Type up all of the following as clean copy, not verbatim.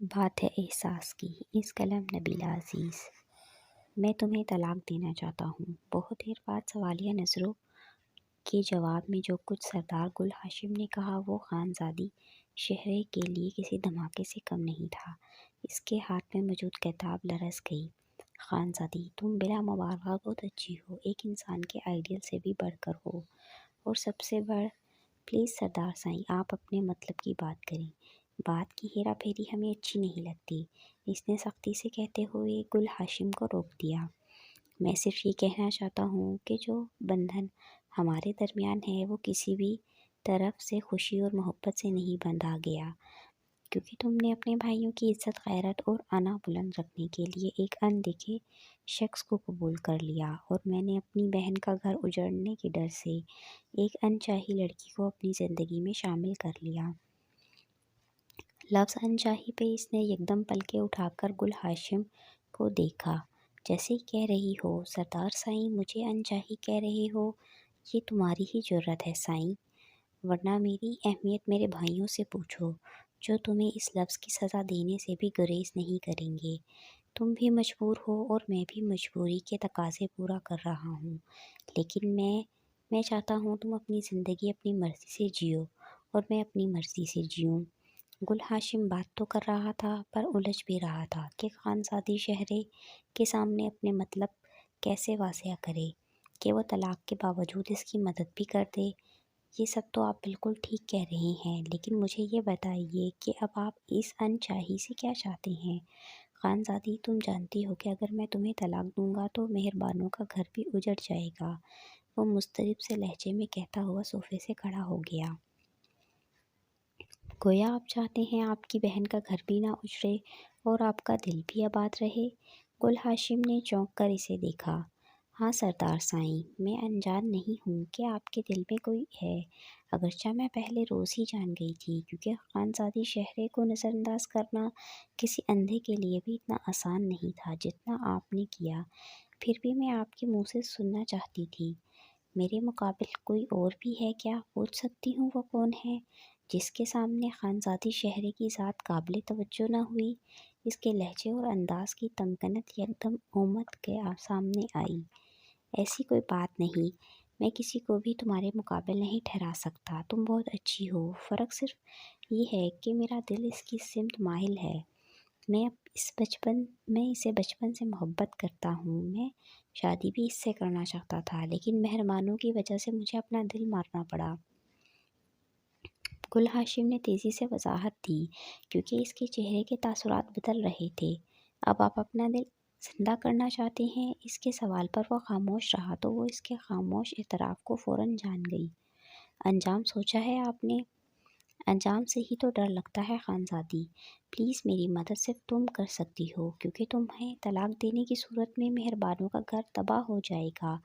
بات ہے احساس کی۔ اس قلم نبیلہ عزیز۔ میں تمہیں طلاق دینا چاہتا ہوں۔ بہت دیر بعد سوالیہ نظروں کے جواب میں جو کچھ سردار گل ہاشم نے کہا وہ خانزادی شہرے کے لیے کسی دھماکے سے کم نہیں تھا۔ اس کے ہاتھ میں موجود کتاب لرز گئی۔ خانزادی، تم بلا مبالغہ بہت اچھی ہو، ایک انسان کے آئیڈیل سے بھی بڑھ کر ہو، اور سب سے بڑھ پلیز سردار سائیں، آپ اپنے مطلب کی بات کریں۔ بات کی ہیرا پھیری ہمیں اچھی نہیں لگتی، اس نے سختی سے کہتے ہوئے گل ہاشم کو روک دیا۔ میں صرف یہ کہنا چاہتا ہوں کہ جو بندھن ہمارے درمیان ہے وہ کسی بھی طرف سے خوشی اور محبت سے نہیں بندھا گیا، کیونکہ تم نے اپنے بھائیوں کی عزت، غیرت اور انا بلند رکھنے کے لیے ایک اندیکھے شخص کو قبول کر لیا، اور میں نے اپنی بہن کا گھر اجڑنے کے ڈر سے ایک انچاہی لڑکی کو اپنی زندگی میں شامل کر لیا۔ لفظ انچاہی پہ اس نے یکدم پلکیں اٹھا کر گل ہاشم کو دیکھا، جیسے کہہ رہی ہو، سردار سائیں مجھے انچاہی کہہ رہے ہو؟ یہ تمہاری ہی جرأت ہے سائیں، ورنہ میری اہمیت میرے بھائیوں سے پوچھو، جو تمہیں اس لفظ کی سزا دینے سے بھی گریز نہیں کریں گے۔ تم بھی مجبور ہو اور میں بھی مجبوری کے تقاضے پورا کر رہا ہوں، لیکن میں چاہتا ہوں تم اپنی زندگی اپنی مرضی سے جیو اور میں اپنی مرضی سے جیوں۔ گل ہاشم بات تو کر رہا تھا پر الجھ بھی رہا تھا کہ خانزادی شہرے کے سامنے اپنے مطلب کیسے واضح کرے کہ وہ طلاق کے باوجود اس کی مدد بھی کر دے۔ یہ سب تو آپ بالکل ٹھیک کہہ رہے ہیں، لیکن مجھے یہ بتائیے کہ اب آپ اس انچاہی سے کیا چاہتے ہیں؟ خانزادی، تم جانتی ہو کہ اگر میں تمہیں طلاق دوں گا تو مہربانوں کا گھر بھی اجڑ جائے گا۔ وہ مضطرب سے لہجے میں کہتا ہوا صوفے سے کھڑا ہو گیا۔ گویا آپ چاہتے ہیں آپ کی بہن کا گھر بھی نہ اجڑے اور آپ کا دل بھی آباد رہے۔ گل ہاشم نے چونک کر اسے دیکھا۔ ہاں سردار سائیں، میں انجان نہیں ہوں کہ آپ کے دل میں کوئی ہے، اگرچہ میں پہلے روز ہی جان گئی تھی، کیونکہ خانزادی شہرے کو نظر انداز کرنا کسی اندھے کے لیے بھی اتنا آسان نہیں تھا جتنا آپ نے کیا۔ پھر بھی میں آپ کے منہ سے سننا چاہتی تھی، میرے مقابل کوئی اور بھی ہے کیا؟ پوچھ سکتی ہوں وہ کون ہے جس کے سامنے خانزادی شہرے کی ذات قابل توجہ نہ ہوئی؟ اس کے لہجے اور انداز کی تمکنت یکدم امت کے سامنے آئی۔ ایسی کوئی بات نہیں، میں کسی کو بھی تمہارے مقابل نہیں ٹھہرا سکتا، تم بہت اچھی ہو، فرق صرف یہ ہے کہ میرا دل اس کی سمت مائل ہے۔ میں اسے بچپن سے محبت کرتا ہوں، میں شادی بھی اس سے کرنا چاہتا تھا، لیکن مہربانوں کی وجہ سے مجھے اپنا دل مارنا پڑا۔ گل ہاشم نے تیزی سے وضاحت دی، کیونکہ اس کے چہرے کے تاثرات بدل رہے تھے۔ اب آپ اپنا دل زندہ کرنا چاہتے ہیں؟ اس کے سوال پر وہ خاموش رہا تو وہ اس کے خاموش اعتراف کو فوراً جان گئی۔ انجام سوچا ہے آپ نے؟ انجام سے ہی تو ڈر لگتا ہے خانزادی، پلیز میری مدد صرف تم کر سکتی ہو، کیونکہ تمہیں طلاق دینے کی صورت میں مہربانوں کا گھر تباہ ہو جائے گا۔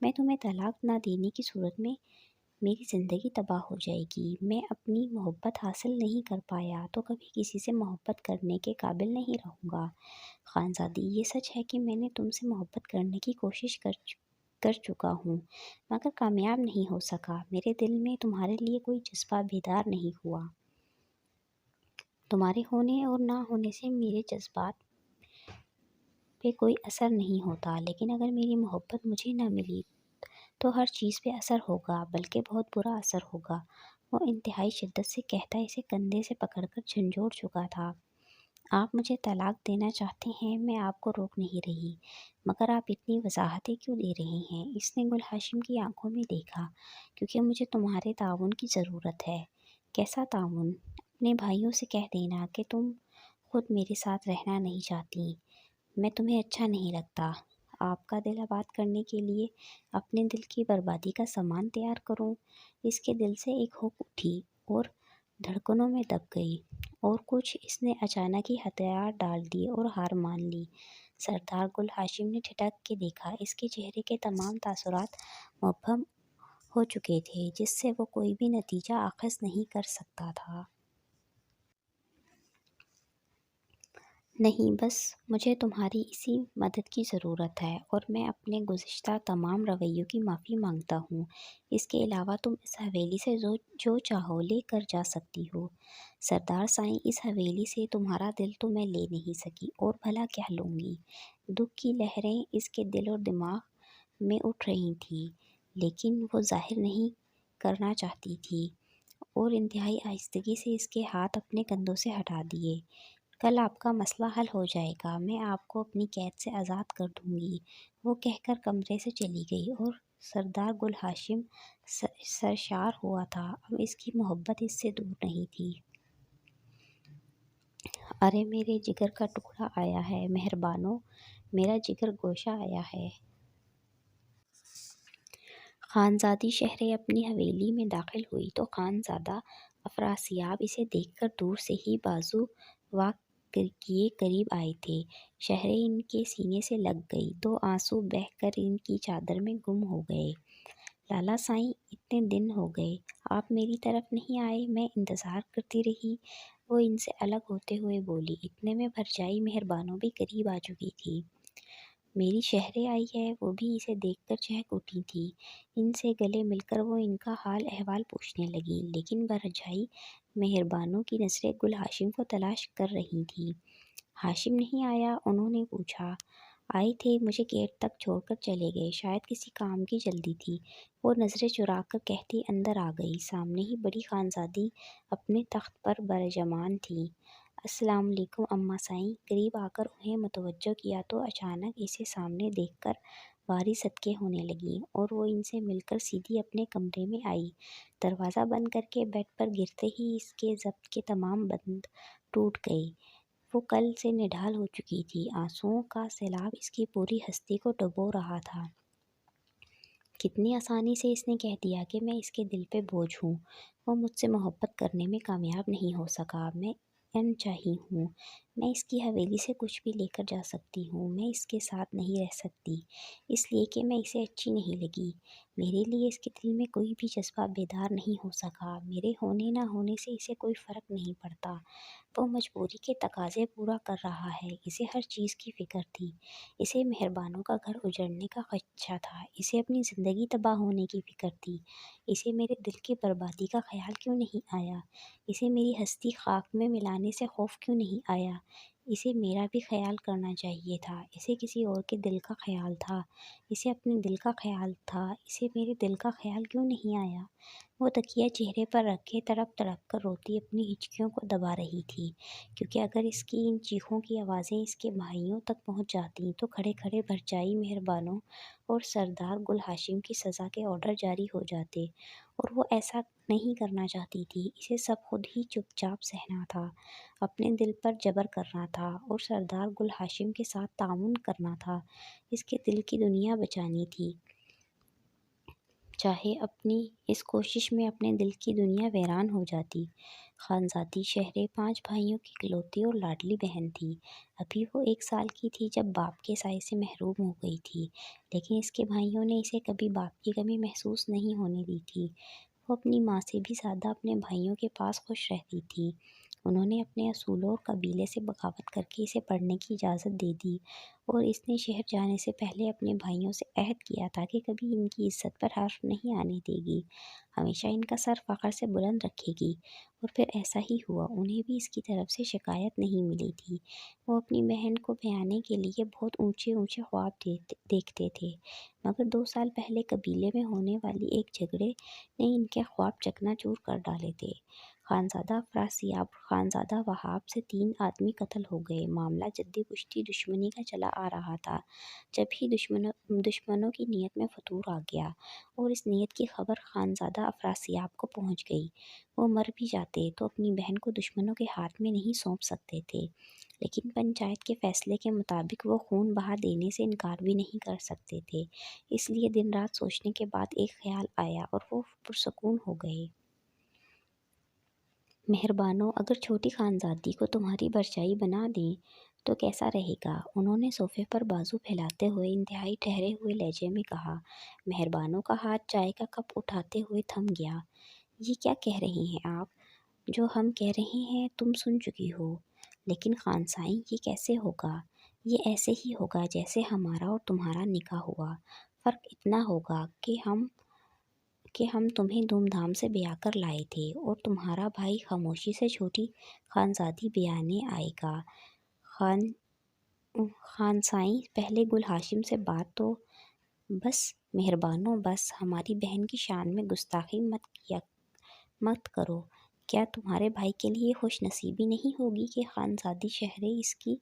میں تمہیں طلاق نہ دینے کی صورت میں میری زندگی تباہ ہو جائے گی۔ میں اپنی محبت حاصل نہیں کر پایا تو کبھی کسی سے محبت کرنے کے قابل نہیں رہوں گا۔ خانزادی، یہ سچ ہے کہ میں نے تم سے محبت کرنے کی کوشش کر چکا ہوں، مگر کامیاب نہیں ہو سکا۔ میرے دل میں تمہارے لیے کوئی جذبہ بیدار نہیں ہوا۔ تمہارے ہونے اور نہ ہونے سے میرے جذبات پہ کوئی اثر نہیں ہوتا، لیکن اگر میری محبت مجھے نہ ملی تو ہر چیز پہ اثر ہوگا، بلکہ بہت برا اثر ہوگا۔ وہ انتہائی شدت سے کہتا اسے کندھے سے پکڑ کر جھنجھوڑ چکا تھا۔ آپ مجھے طلاق دینا چاہتے ہیں، میں آپ کو روک نہیں رہی، مگر آپ اتنی وضاحتیں کیوں دے رہے ہیں؟ اس نے گل ہاشم کی آنکھوں میں دیکھا۔ کیونکہ مجھے تمہارے تعاون کی ضرورت ہے۔ کیسا تعاون؟ اپنے بھائیوں سے کہہ دینا کہ تم خود میرے ساتھ رہنا نہیں چاہتی، میں تمہیں اچھا نہیں لگتا۔ آپ کا دل آباد کرنے کے لیے اپنے دل کی بربادی کا سامان تیار کروں؟ اس کے دل سے ایک ہک اٹھی اور دھڑکنوں میں دب گئی، اور کچھ اس نے اچانک ہی ہتھیار ڈال دیے اور ہار مان لی۔ سردار گل ہاشم نے ٹھٹک کے دیکھا۔ اس کے چہرے کے تمام تاثرات مبہم ہو چکے تھے، جس سے وہ کوئی بھی نتیجہ اخذ نہیں کر سکتا تھا۔ نہیں، بس مجھے تمہاری اسی مدد کی ضرورت ہے اور میں اپنے گزشتہ تمام رویوں کی معافی مانگتا ہوں۔ اس کے علاوہ تم اس حویلی سے جو چاہو لے کر جا سکتی ہو۔ سردار سائیں، اس حویلی سے تمہارا دل تو میں لے نہیں سکی اور بھلا کیا لوں گی؟ دکھ کی لہریں اس کے دل اور دماغ میں اٹھ رہی تھیں، لیکن وہ ظاہر نہیں کرنا چاہتی تھی اور انتہائی آہستگی سے اس کے ہاتھ اپنے کندھوں سے ہٹا دیے۔ کل آپ کا مسئلہ حل ہو جائے گا، میں آپ کو اپنی قید سے آزاد کر دوں گی، وہ کہہ کر کمرے سے چلی گئی اور سردار گل ہاشم سرشار ہوا تھا۔ اب اس کی محبت اس سے دور نہیں تھی۔ ارے میرے جگر کا ٹکڑا آیا ہے مہربانو، میرا جگر گوشہ آیا ہے۔ خانزادی شہرے اپنی حویلی میں داخل ہوئی تو خانزادہ افراسیاب اسے دیکھ کر دور سے ہی بازو وا کیے قریب آئے تھے۔ شہرے ان کے سینے سے لگ گئی، دو آنسو بہہ کر ان کی چادر میں گم ہو گئے۔ لالا سائیں، اتنے دن ہو گئے، آپ میری طرف نہیں آئے، میں انتظار کرتی رہی، وہ ان سے الگ ہوتے ہوئے بولی۔ اتنے میں بھرجائی مہربانو بھی قریب آ چکی تھی۔ میری شہرے آئی ہے، وہ بھی اسے دیکھ کر چہک اٹھی تھی۔ ان سے گلے مل کر وہ ان کا حال احوال پوچھنے لگی، لیکن بھرجائی مہربانو کی نظریں گل ہاشم کو تلاش کر رہی تھیں۔ ہاشم نہیں آیا؟ انہوں نے پوچھا۔ آئے تھے، مجھے گیٹ تک چھوڑ کر چلے گئے، شاید کسی کام کی جلدی تھی، وہ نظریں چرا کر کہتی اندر آ گئی۔ سامنے ہی بڑی خانزادی اپنے تخت پر برجمان تھی۔ السلام علیکم اماں سائیں، قریب آ کر انہیں متوجہ کیا تو اچانک اسے سامنے دیکھ کر واری صدقے ہونے لگیں اور وہ ان سے مل کر سیدھی اپنے کمرے میں آئی۔ دروازہ بند کر کے بیڈ پر گرتے ہی اس کے ضبط کے تمام بند ٹوٹ گئے۔ وہ کل سے نڈھال ہو چکی تھی، آنسوؤں کا سیلاب اس کی پوری ہستی کو ڈبو رہا تھا۔ کتنی آسانی سے اس نے کہہ دیا کہ میں اس کے دل پہ بوجھ ہوں، وہ مجھ سے محبت کرنے میں کامیاب نہیں ہو سکا، میں انچاہی ہوں، میں اس کی حویلی سے کچھ بھی لے کر جا سکتی ہوں، میں اس کے ساتھ نہیں رہ سکتی، اس لیے کہ میں اسے اچھی نہیں لگی، میرے لیے اس کے دل میں کوئی بھی جذبہ بیدار نہیں ہو سکا، میرے ہونے نہ ہونے سے اسے کوئی فرق نہیں پڑتا، وہ مجبوری کے تقاضے پورا کر رہا ہے، اسے ہر چیز کی فکر تھی، اسے مہربانوں کا گھر اجڑنے کا خدشہ تھا، اسے اپنی زندگی تباہ ہونے کی فکر تھی، اسے میرے دل کی بربادی کا خیال کیوں نہیں آیا، اسے میری ہستی خاک میں ملانے سے خوف کیوں نہیں آیا، اسے میرا بھی خیال کرنا چاہیے تھا، اسے کسی اور کے دل کا خیال تھا، اسے اپنے دل کا خیال تھا، اسے میرے دل کا خیال کیوں نہیں آیا۔ وہ تکیہ چہرے پر رکھے تڑپ تڑپ کر روتی اپنی ہچکیوں کو دبا رہی تھی، کیونکہ اگر اس کی ان چیخوں کی آوازیں اس کے بھائیوں تک پہنچ جاتیں تو کھڑے کھڑے بھرجائی مہربانوں اور سردار گل ہاشم کی سزا کے آرڈر جاری ہو جاتے، اور وہ ایسا نہیں کرنا چاہتی تھی، اسے سب خود ہی چپ چاپ سہنا تھا، اپنے دل پر جبر کرنا تھا اور سردار گل ہاشم کے ساتھ تعاون کرنا تھا، اس کے دل کی دنیا بچانی تھی، چاہے اپنی اس کوشش میں اپنے دل کی دنیا ویران ہو جاتی۔ خانزادی شہرے 5 بھائیوں کی اکلوتی اور لاڈلی بہن تھی۔ ابھی وہ 1 سال کی تھی جب باپ کے سائے سے محروم ہو گئی تھی، لیکن اس کے بھائیوں نے اسے کبھی باپ کی کمی محسوس نہیں ہونے دی تھی۔ وہ اپنی ماں سے بھی زیادہ اپنے بھائیوں کے پاس خوش رہتی تھی۔ انہوں نے اپنے اصولوں اور قبیلے سے بغاوت کر کے اسے پڑھنے کی اجازت دے دی اور اس نے شہر جانے سے پہلے اپنے بھائیوں سے عہد کیا تھا کہ کبھی ان کی عزت پر حرف نہیں آنے دے گی، ہمیشہ ان کا سر فخر سے بلند رکھے گی، اور پھر ایسا ہی ہوا، انہیں بھی اس کی طرف سے شکایت نہیں ملی تھی۔ وہ اپنی بہن کو بہانے کے لیے بہت اونچے اونچے خواب دیکھتے تھے، مگر 2 سال پہلے قبیلے میں ہونے والی ایک جھگڑے نے ان کے خواب چکنا چور کر ڈالے تھے۔ خانزادہ افراسیاب اور خانزادہ وہاب سے 3 آدمی قتل ہو گئے۔ معاملہ جدی پشتی دشمنی کا چلا آ رہا تھا، جب ہی دشمنوں کی نیت میں فتور آ گیا اور اس نیت کی خبر خانزادہ افراسیاب کو پہنچ گئی۔ وہ مر بھی جاتے تو اپنی بہن کو دشمنوں کے ہاتھ میں نہیں سونپ سکتے تھے، لیکن پنچایت کے فیصلے کے مطابق وہ خون بہا دینے سے انکار بھی نہیں کر سکتے تھے، اس لیے دن رات سوچنے کے بعد ایک خیال آیا اور وہ پرسکون ہو گئے۔ مہربانو، اگر چھوٹی خانزادی کو تمہاری بھرجائی بنا دیں تو کیسا رہے گا؟ انہوں نے صوفے پر بازو پھیلاتے ہوئے انتہائی ٹھہرے ہوئے لہجے میں کہا۔ مہربانو کا ہاتھ چائے کا کپ اٹھاتے ہوئے تھم گیا۔ یہ کیا کہہ رہی ہیں آپ؟ جو ہم کہہ رہے ہیں تم سن چکی ہو۔ لیکن خان سائیں یہ کیسے ہوگا؟ یہ ایسے ہی ہوگا جیسے ہمارا اور تمہارا نکاح ہوا۔ فرق اتنا ہوگا کہ ہم تمہیں دھوم دھام سے بیاہ کر لائے تھے اور تمہارا بھائی خاموشی سے چھوٹی خانزادی بیانے آئے گا۔ خان خان سائیں پہلے گل ہاشم سے بات تو بس مہربانو، بس ہماری بہن کی شان میں گستاخی مت کرو۔ کیا تمہارے بھائی کے لیے خوش نصیبی نہیں ہوگی کہ خانزادی شہرے اس کی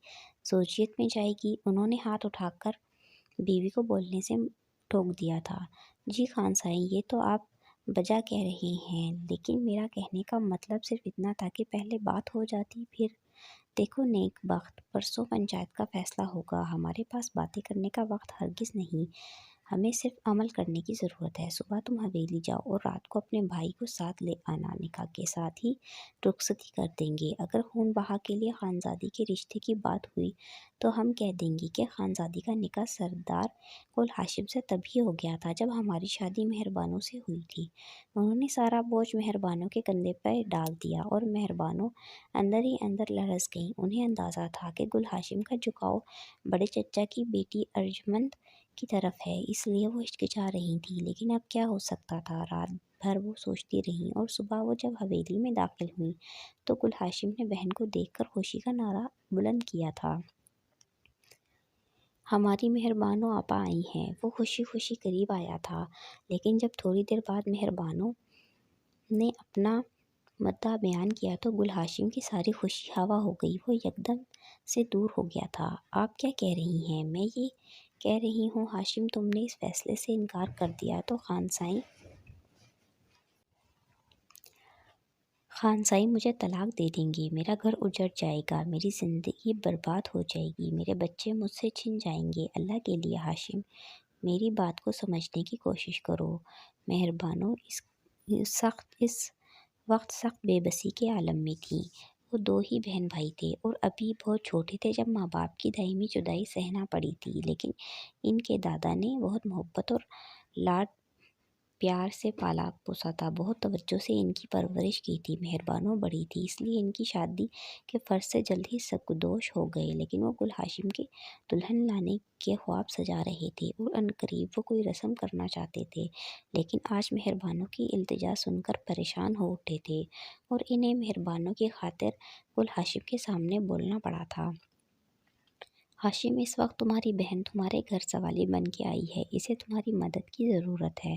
زوجیت میں جائے گی؟ انہوں نے ہاتھ اٹھا کر بیوی کو بولنے سے ٹوک دیا تھا۔ جی خان سائیں، یہ تو آپ بجا کہہ رہے ہیں، لیکن میرا کہنے کا مطلب صرف اتنا تھا کہ پہلے بات ہو جاتی پھر دیکھو نیک بخت، پرسوں پنچایت کا فیصلہ ہوگا، ہمارے پاس باتیں کرنے کا وقت ہرگز نہیں، ہمیں صرف عمل کرنے کی ضرورت ہے۔ صبح تم حویلی جاؤ اور رات کو اپنے بھائی کو ساتھ لے آنا، نکاح کے ساتھ ہی رخصتی کر دیں گے۔ اگر خون بہا کے لیے خانزادی کے رشتے کی بات ہوئی تو ہم کہہ دیں گے کہ خانزادی کا نکاح سردار گل ہاشم سے تبھی ہو گیا تھا جب ہماری شادی مہربانوں سے ہوئی تھی۔ انہوں نے سارا بوجھ مہربانوں کے کندھے پر ڈال دیا اور مہربانوں اندر ہی اندر لرز گئیں۔ انہیں اندازہ تھا کہ گل ہاشم کا جھکاؤ بڑے چچا کی بیٹی ارجمند کی طرف ہے، اس لیے وہ ہچکچا رہی تھیں، لیکن اب کیا ہو سکتا تھا؟ رات بھر وہ سوچتی رہیں اور صبح وہ جب حویلی میں داخل ہوئیں تو گل ہاشم نے بہن کو دیکھ کر خوشی کا نعرہ بلند کیا تھا۔ ہماری مہربانو آپا آئی ہیں۔ وہ خوشی خوشی قریب آیا تھا، لیکن جب تھوڑی دیر بعد مہربانوں نے اپنا مدعا بیان کیا تو گل ہاشم کی ساری خوشی ہوا ہو گئی، وہ یکدم سے دور ہو گیا تھا۔ آپ کیا کہہ رہی ہیں؟ میں یہ کہہ رہی ہوں ہاشم تم نے اس فیصلے سے انکار کر دیا تو خان سائیں مجھے طلاق دے دیں گے، میرا گھر اجڑ جائے گا، میری زندگی برباد ہو جائے گی، میرے بچے مجھ سے چھن جائیں گے۔ اللہ کے لیے ہاشم، میری بات کو سمجھنے کی کوشش کرو۔ مہربانوں اس وقت سخت بے بسی کے عالم میں تھیں۔ وہ دو ہی بہن بھائی تھے اور ابھی بہت چھوٹے تھے جب ماں باپ کی دائمی جدائی سہنا پڑی تھی، لیکن ان کے دادا نے بہت محبت اور لاڈ پیار سے پالا پوسا تھا، بہت توجہ سے ان کی پرورش کی تھی۔ مہربانوں بڑی تھی، اس لیے ان کی شادی کے فرض سے جلد ہی سبکدوش ہو گئے، لیکن وہ گل ہاشم کے دلہن لانے کے خواب سجا رہے تھے اور عنقریب وہ کوئی رسم کرنا چاہتے تھے، لیکن آج مہربانوں کی التجا سن کر پریشان ہو اٹھے تھے اور انہیں مہربانوں کی خاطر گل ہاشم کے سامنے بولنا پڑا تھا۔ ہاشم، اس وقت تمہاری بہن تمہارے گھر سوالی بن کے آئی ہے، اسے تمہاری مدد کی ضرورت ہے،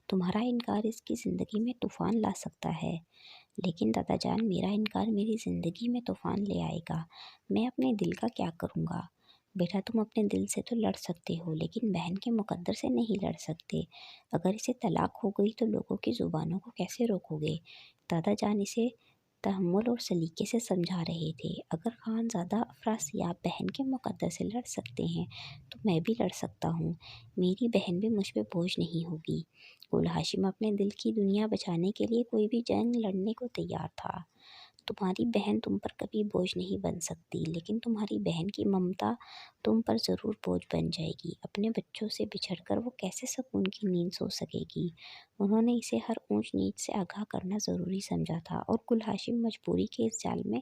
تمہارا انکار اس کی زندگی میں طوفان لا سکتا ہے۔ لیکن دادا جان، میرا انکار میری زندگی میں طوفان لے آئے گا، میں اپنے دل کا کیا کروں گا؟ بیٹا تم اپنے دل سے تو لڑ سکتے ہو، لیکن بہن کے مقدر سے نہیں لڑ سکتے۔ اگر اسے طلاق ہو گئی تو لوگوں کی زبانوں کو کیسے روکو گے؟ دادا جان اسے تحمل اور سلیقے سے سمجھا رہے تھے۔ اگر خانزادہ افراسیاب بہن کے مقدر سے لڑ سکتے ہیں تو میں بھی لڑ سکتا ہوں، میری بہن بھی مجھ پہ بوجھ نہیں ہوگی۔ گل ہاشم اپنے دل کی دنیا بچانے کے لیے کوئی بھی جنگ لڑنے کو تیار تھا۔ تمہاری بہن تم پر کبھی بوجھ نہیں بن سکتی، لیکن تمہاری بہن کی ممتا تم پر ضرور بوجھ بن جائے گی۔ اپنے بچوں سے بچھڑ کر وہ کیسے سکون کی نیند سو سکے گی؟ انہوں نے اسے ہر اونچ نیچ سے آگاہ کرنا ضروری سمجھا تھا اور گل ہاشم مجبوری کے اس جال میں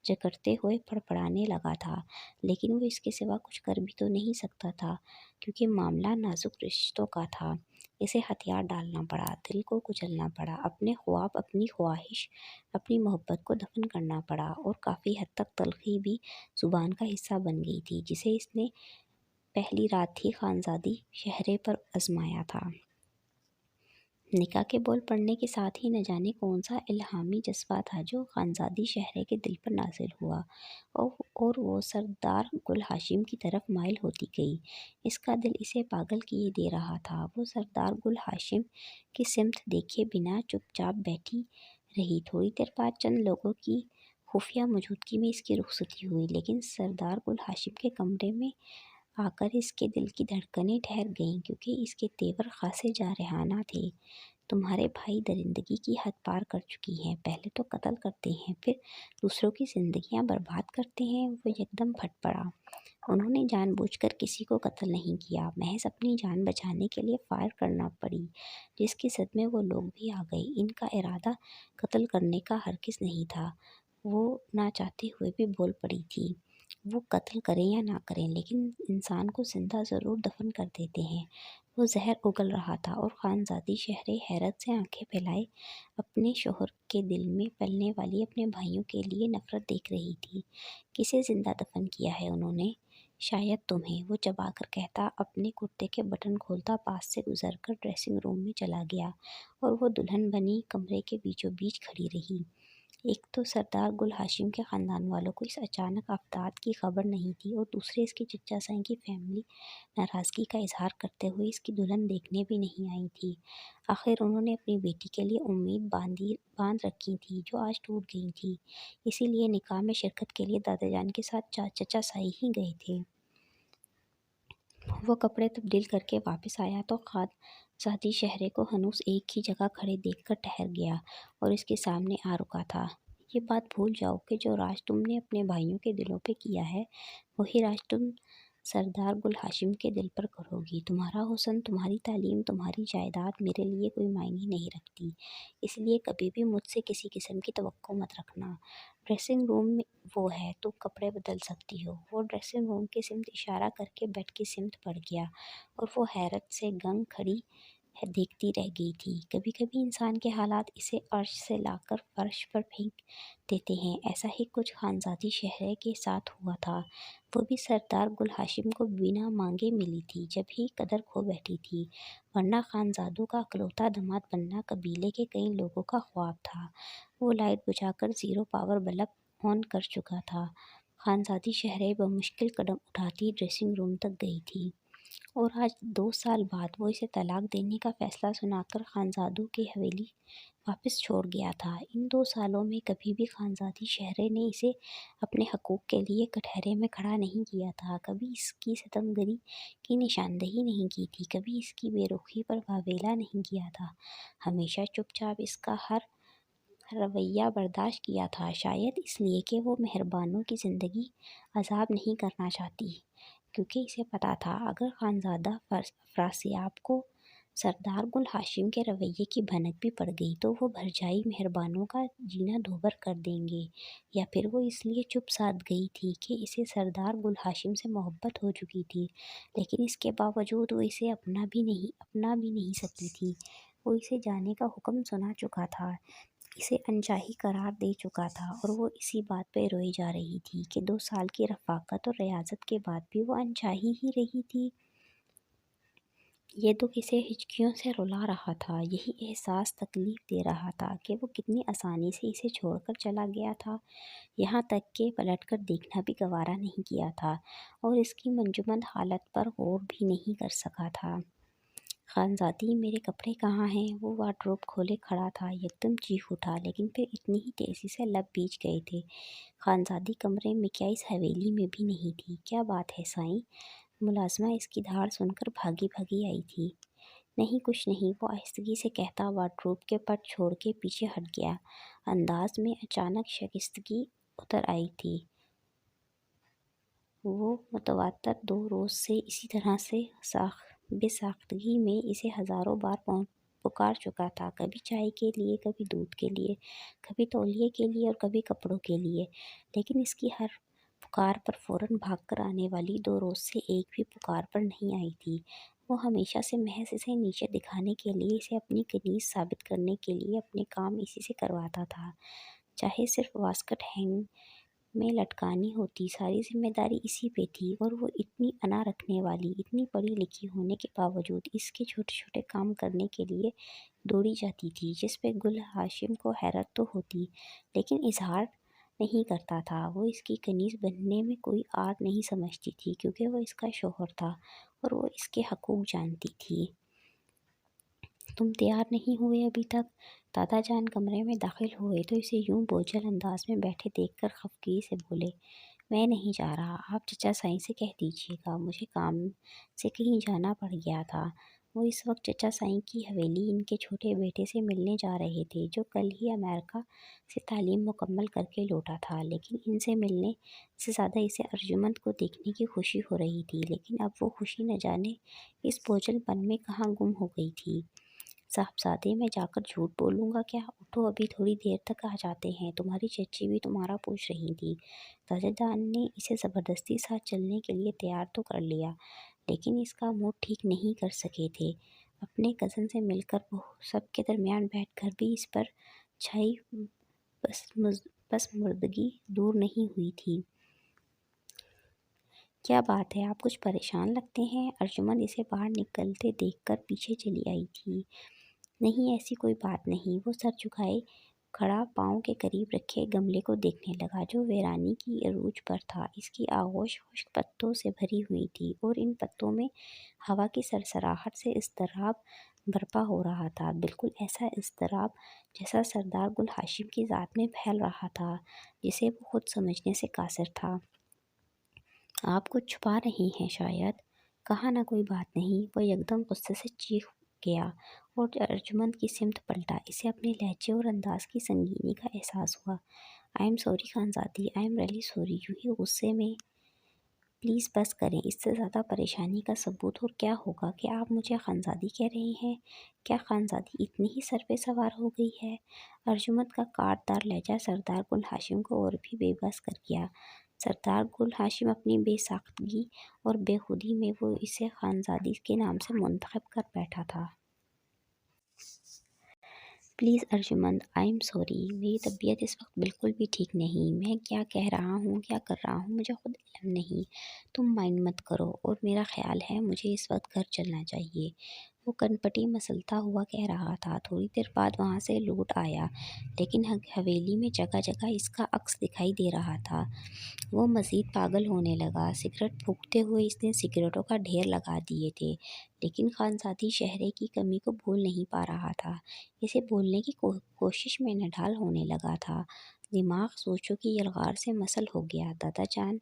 جکڑتے ہوئے پڑپڑانے لگا تھا، لیکن وہ اس کے سوا کچھ کر بھی تو نہیں سکتا تھا، کیونکہ معاملہ نازک رشتوں کا تھا۔ اسے ہتھیار ڈالنا پڑا، دل کو کچلنا پڑا، اپنے خواب، اپنی خواہش، اپنی محبت کو دفن کرنا پڑا، اور کافی حد تک تلخی بھی زبان کا حصہ بن گئی تھی جسے اس نے پہلی رات ہی خانزادی شہرے پر آزمایا تھا۔ نکاح کے بول پڑنے کے ساتھ ہی نہ جانے کون سا الہامی جذبہ تھا جو خانزادی شہرے کے دل پر نازل ہوا اور وہ سردار گل ہاشم کی طرف مائل ہوتی گئی۔ اس کا دل اسے پاگل کیے دے رہا تھا۔ وہ سردار گل ہاشم کی سمت دیکھے بنا چپ چاپ بیٹھی رہی۔ تھوڑی دیر بعد چند لوگوں کی خفیہ موجودگی میں اس کی رخصتی ہوئی، لیکن سردار گل ہاشم کے کمرے میں آ کر اس کے دل کی دھڑکنیں ٹھہر گئیں، کیونکہ اس کے تیور خاصے جارحانہ تھے۔ تمہارے بھائی درندگی کی حد پار کر چکی ہیں، پہلے تو قتل کرتے ہیں، پھر دوسروں کی زندگیاں برباد کرتے ہیں۔ وہ یکدم پھٹ پڑا۔ انہوں نے جان بوجھ کر کسی کو قتل نہیں کیا، محض اپنی جان بچانے کے لیے فائر کرنا پڑی، جس کی زد میں وہ لوگ بھی آ گئے۔ ان کا ارادہ قتل کرنے کا ہرگز نہیں تھا۔ وہ نہ چاہتے ہوئے بھی بول پڑی تھی۔ وہ قتل کریں یا نہ کریں لیکن انسان کو زندہ ضرور دفن کر دیتے ہیں۔ وہ زہر اگل رہا تھا اور خانزادی شہرے حیرت سے آنکھیں پھیلائے اپنے شوہر کے دل میں پلنے والی اپنے بھائیوں کے لیے نفرت دیکھ رہی تھی۔ کسے زندہ دفن کیا ہے انہوں نے؟ شاید تمہیں، وہ چبا کر کہتا اپنے کرتے کے بٹن کھولتا پاس سے گزر کر ڈریسنگ روم میں چلا گیا اور وہ دلہن بنی کمرے کے بیچوں بیچ کھڑی رہی۔ ایک تو سردار گل ہاشم کے خاندان والوں کو اس اچانک آفات کی خبر نہیں تھی اور دوسرے اس کی چچا سائیں کی فیملی ناراضگی کا اظہار کرتے ہوئے اس کی دلہن دیکھنے بھی نہیں آئی تھی۔ آخر انہوں نے اپنی بیٹی کے لیے امید باندھ رکھی تھی جو آج ٹوٹ گئی تھی، اسی لیے نکاح میں شرکت کے لیے دادا جان کے ساتھ چچا سائی ہی گئے تھے۔ وہ کپڑے تبدیل کر کے واپس آیا تو خانزادی شہرے کو ہنوز ایک ہی جگہ کھڑے دیکھ کر ٹھہر گیا اور اس کے سامنے آ رکا تھا۔ یہ بات بھول جاؤ کہ جو راج تم نے اپنے بھائیوں کے دلوں پہ کیا ہے وہی راج تم سردار گل ہاشم کے دل پر کرو گی۔ تمہارا حسن، تمہاری تعلیم، تمہاری جائیداد میرے لیے کوئی معنی نہیں رکھتی، اس لیے کبھی بھی مجھ سے کسی قسم کی توقع مت رکھنا۔ ڈریسنگ روم میں وہ ہے، تم کپڑے بدل سکتی ہو۔ وہ ڈریسنگ روم کی سمت اشارہ کر کے بیڈ کی سمت بڑھ گیا اور وہ حیرت سے گنگ کھڑی دیکھتی رہ گئی تھی۔ کبھی کبھی انسان کے حالات اسے عرش سے لا کر فرش پر پھینک دیتے ہیں، ایسا ہی کچھ خانزادی شہرے کے ساتھ ہوا تھا۔ وہ بھی سردار گل ہاشم کو بنا مانگے ملی تھی جب ہی قدر کھو بیٹھی تھی، ورنہ خانزادوں کا اکلوتا داماد بننا قبیلے کے کئی لوگوں کا خواب تھا۔ وہ لائٹ بجھا کر زیرو پاور بلب آن کر چکا تھا۔ خانزادی شہرے بمشکل قدم اٹھاتی ڈریسنگ روم تک گئی تھی اور آج 2 سال بعد وہ اسے طلاق دینے کا فیصلہ سنا کر خانزادوں کی حویلی واپس چھوڑ گیا تھا۔ ان 2 سالوں میں کبھی بھی خانزادی شہرے نے اسے اپنے حقوق کے لیے کٹہرے میں کھڑا نہیں کیا تھا، کبھی اس کی ستم گری کی نشاندہی نہیں کی تھی، کبھی اس کی بے رخی پر واویلا نہیں کیا تھا۔ ہمیشہ چپ چاپ اس کا ہر رویہ برداشت کیا تھا، شاید اس لیے کہ وہ مہربانوں کی زندگی عذاب نہیں کرنا چاہتی، کیونکہ اسے پتہ تھا اگر خانزادہ افراسیاب کو سردار گل ہاشم کے رویے کی بھنک بھی پڑ گئی تو وہ بھرجائی مہربانوں کا جینا دھوبر کر دیں گے، یا پھر وہ اس لیے چپ سادھ گئی تھی کہ اسے سردار گل ہاشم سے محبت ہو چکی تھی، لیکن اس کے باوجود وہ اسے اپنا بھی نہیں سکی تھی۔ وہ اسے جانے کا حکم سنا چکا تھا، اسے انچاہی قرار دے چکا تھا اور وہ اسی بات پہ روئی جا رہی تھی کہ 2 سال کی رفاقت اور ریاضت کے بعد بھی وہ انچاہی ہی رہی تھی۔ یہ دکھ اسے ہچکیوں سے رلا رہا تھا، یہی احساس تکلیف دے رہا تھا کہ وہ کتنی آسانی سے اسے چھوڑ کر چلا گیا تھا، یہاں تک کہ پلٹ کر دیکھنا بھی گوارا نہیں کیا تھا اور اس کی منجمد حالت پر غور بھی نہیں کر سکا تھا۔ خانزادی، میرے کپڑے کہاں ہیں؟ وہ وارڈروب کھولے کھڑا تھا، یکدم چیخ اٹھا، لیکن پھر اتنی ہی تیزی سے لب بیچ گئے تھے۔ خانزادی کمرے میں کیا اس حویلی میں بھی نہیں تھی؟ کیا بات ہے سائیں؟ ملازمہ اس کی دھاڑ سن کر بھاگی بھاگی آئی تھی۔ نہیں کچھ نہیں، وہ آہستگی سے کہتا وارڈروب کے پٹ چھوڑ کے پیچھے ہٹ گیا۔ انداز میں اچانک شائستگی اتر آئی تھی۔ وہ متواتر 2 روز سے اسی طرح سے بے ساختگی میں اسے ہزاروں بار پکار چکا تھا، کبھی چائے کے لیے، کبھی دودھ کے لیے، کبھی تولیے کے لیے اور کبھی کپڑوں کے لیے، لیکن اس کی ہر پکار پر فوراً بھاگ کر آنے والی 2 روز سے ایک بھی پکار پر نہیں آئی تھی۔ وہ ہمیشہ سے محض اسے نیچے دکھانے کے لیے، اسے اپنی کنیز ثابت کرنے کے لیے اپنے کام اسی سے کرواتا تھا، چاہے صرف واسکٹ ہینگ میں لٹکانی ہوتی، ساری ذمہ داری اسی پہ تھی اور وہ اتنی انا رکھنے والی، اتنی پڑھی لکھی ہونے کے باوجود اس کے چھوٹے چھوٹے کام کرنے کے لیے دوڑی جاتی تھی، جس پہ گل ہاشم کو حیرت تو ہوتی لیکن اظہار نہیں کرتا تھا۔ وہ اس کی کنیز بننے میں کوئی آر نہیں سمجھتی تھی کیونکہ وہ اس کا شوہر تھا اور وہ اس کے حقوق جانتی تھی۔ تم تیار نہیں ہوئے ابھی تک؟ دادا جان کمرے میں داخل ہوئے تو اسے یوں بوجھل انداز میں بیٹھے دیکھ کر خفگی سے بولے، میں نہیں جا رہا، آپ چچا سائیں سے کہہ دیجیے گا، مجھے کام سے کہیں جانا پڑ گیا تھا۔ وہ اس وقت چچا سائیں کی حویلی ان کے چھوٹے بیٹے سے ملنے جا رہے تھے جو کل ہی امریکہ سے تعلیم مکمل کر کے لوٹا تھا، لیکن ان سے ملنے سے زیادہ اسے ارجمند کو دیکھنے کی خوشی ہو رہی تھی، لیکن اب وہ خوشی نہ جانے اس بوجھل پن میں کہاں گم ہو گئی تھی۔ صاحبزادے میں جا کر جھوٹ بولوں گا کیا؟ اٹھو، ابھی تھوڑی دیر تک آ جاتے ہیں، تمہاری چچی بھی تمہارا پوچھ رہی تھی۔ تاجدان نے اسے زبردستی ساتھ چلنے کے لیے تیار تو کر لیا، لیکن اس کا موڈ ٹھیک نہیں کر سکے تھے۔ اپنے کزن سے مل کر وہ سب کے درمیان بیٹھ کر بھی اس پر چھائی پسماندگی دور نہیں ہوئی تھی۔ کیا بات ہے، آپ کچھ پریشان لگتے ہیں؟ ارجمن اسے باہر نکلتے دیکھ کر پیچھے چلی آئی تھی۔ نہیں، ایسی کوئی بات نہیں۔ وہ سر جھکائے کھڑا پاؤں کے قریب رکھے گملے کو دیکھنے لگا جو ویرانی کی عروج پر تھا۔ اس کی آغوش خشک پتوں سے بھری ہوئی تھی اور ان پتوں میں ہوا کی سرسراہٹ سے اضطراب برپا ہو رہا تھا، بالکل ایسا اضطراب جیسا سردار گل ہاشم کی ذات میں پھیل رہا تھا، جسے وہ خود سمجھنے سے قاصر تھا۔ آپ کچھ چھپا رہی ہیں شاید؟ کہا نہ کوئی بات نہیں۔ وہ یکدم غصے سے چیخ گیا اور ارجمند کی سمت پلٹا۔ اسے اپنے لہجے اور انداز کی سنگینی کا احساس ہوا۔ I am sorry Khanzadi, I am really sorry. یوں ہی غصے میں پلیز بس کریں، اس سے زیادہ پریشانی کا ثبوت اور کیا ہوگا کہ آپ مجھے خانزادی کہہ رہی ہیں؟ کیا خانزادی اتنی ہی سر پہ سوار ہو گئی ہے؟ ارجمند کا کاٹ دار لہجہ سردار گل ہاشم کو اور بھی بے بس کر گیا۔ سردار گل ہاشم اپنی بے ساختگی اور بے خودی میں وہ اسے خانزادی کے نام سے منتخب کر بیٹھا تھا۔ پلیز ارجمند، آئی ایم سوری، میری طبیعت اس وقت بالکل بھی ٹھیک نہیں۔ میں کیا کہہ رہا ہوں، کیا کر رہا ہوں، مجھے خود علم نہیں۔ تم مائنڈ مت کرو، اور میرا خیال ہے مجھے اس وقت گھر چلنا چاہیے۔ وہ کنپٹی مسلتا ہوا کہہ رہا تھا۔ تھوڑی دیر بعد وہاں سے لوٹ آیا، لیکن حویلی میں جگہ جگہ اس کا عکس دکھائی دے رہا تھا۔ وہ مزید پاگل ہونے لگا۔ سگریٹ پھونکتے ہوئے اس نے سگریٹوں کا ڈھیر لگا دیے تھے، لیکن خانزادی شہرے کی کمی کو بھول نہیں پا رہا تھا۔ اسے بولنے کی کوشش میں نڈھال ہونے لگا تھا۔ دماغ سوچوں کی یلغار سے مسل ہو گیا۔ دادا جان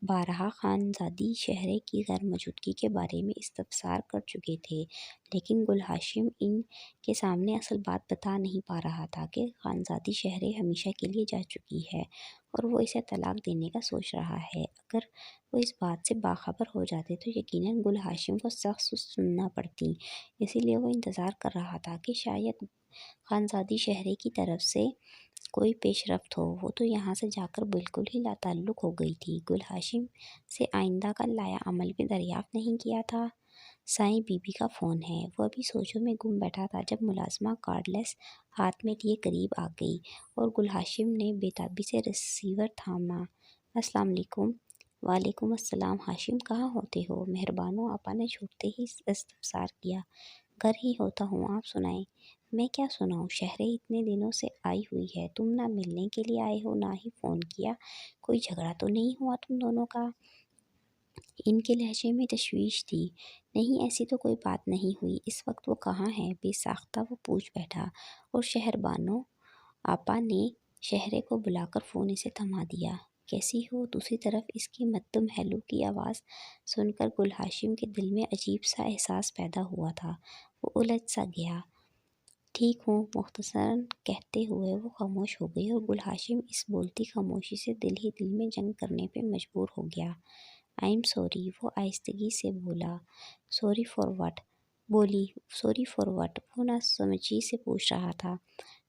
بارہا خانزادی شہرے کی غیر موجودگی کے بارے میں استفسار کر چکے تھے، لیکن گل ہاشم ان کے سامنے اصل بات بتا نہیں پا رہا تھا کہ خانزادی شہرے ہمیشہ کے لیے جا چکی ہے اور وہ اسے طلاق دینے کا سوچ رہا ہے۔ اگر وہ اس بات سے باخبر ہو جاتے تو یقیناً گل ہاشم کو سخت سننا پڑتی، اسی لیے وہ انتظار کر رہا تھا کہ شاید خانزادی شہرے کی طرف سے کوئی پیش رفت ہو۔ وہ تو یہاں سے جا کر بالکل ہی لاتعلق ہو گئی تھی۔ گل ہاشم سے آئندہ کا لائحہ عمل بھی دریافت نہیں کیا تھا۔ سائیں بی بی کا فون ہے۔ وہ ابھی سوچوں میں گم بیٹھا تھا جب ملازمہ کارڈ لیس ہاتھ میں لیے قریب آ گئی اور گل ہاشم نے بے تابی سے ریسیور تھاما۔ السلام علیکم۔ وعلیکم السلام۔ ہاشم کہاں ہوتے ہو؟ مہربانو آپا نے چھوٹتے ہی استفسار کیا۔ گھر ہی ہوتا ہوں، آپ سنائیں۔ میں کیا سناؤں، شہرے اتنے دنوں سے آئی ہوئی ہے، تم نہ ملنے کے لیے آئے ہو نہ ہی فون کیا۔ کوئی جھگڑا تو نہیں ہوا تم دونوں کا؟ ان کے لہجے میں تشویش تھی۔ نہیں، ایسی تو کوئی بات نہیں ہوئی۔ اس وقت وہ کہاں ہے؟ بے ساختہ وہ پوچھ بیٹھا، اور شہربانو آپا نے شہرے کو بلا کر فون اسے تھما دیا۔ کیسی ہو؟ دوسری طرف اس کی مدھم ہیلو کی آواز سن کر گل ہاشم کے دل میں عجیب سا احساس پیدا ہوا تھا۔ وہ الجھ سا گیا۔ ٹھیک ہوں، مختصراً کہتے ہوئے وہ خاموش ہو گئی اور گل ہاشم اس بولتی خاموشی سے دل ہی دل میں جنگ کرنے پہ مجبور ہو گیا۔ آئی ایم سوری، وہ آہستگی سے بولا۔ Sorry for what? بولی سوری فار واٹ؟ وہ نہ سمجھی سے پوچھ رہا تھا۔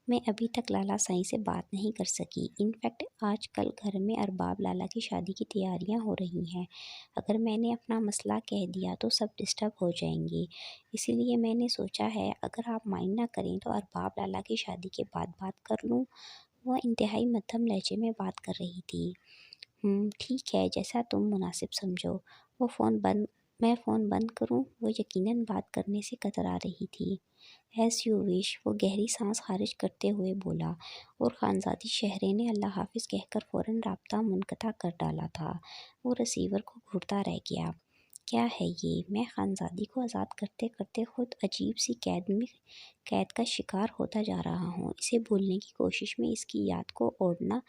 میں ابھی تک لالا سائیں سے بات نہیں کر سکی۔ ان فیکٹ آج کل گھر میں ارباب لالا کی شادی کی تیاریاں ہو رہی ہیں۔ اگر میں نے اپنا مسئلہ کہہ دیا تو سب ڈسٹرب ہو جائیں گے، اسی لیے میں نے سوچا ہے اگر آپ مائنڈ نہ کریں تو ارباب لالا کی شادی کے بعد بات کر لوں۔ وہ انتہائی مدھم لہجے میں بات کر رہی تھی۔ ٹھیک ہے، جیسا تم مناسب سمجھو۔ میں فون بند کروں؟ وہ یقیناً بات کرنے سے کترا رہی تھی۔ ایز یو وش، وہ گہری سانس خارج کرتے ہوئے بولا، اور خانزادی شہرے نے اللہ حافظ کہہ کر فوراً رابطہ منقطع کر ڈالا تھا۔ وہ ریسیور کو گھورتا رہ گیا۔ کیا ہے یہ؟ میں خانزادی کو آزاد کرتے کرتے خود عجیب سی قید کا شکار ہوتا جا رہا ہوں۔ اسے بھولنے کی کوشش میں اس کی یاد کو اوڑھنا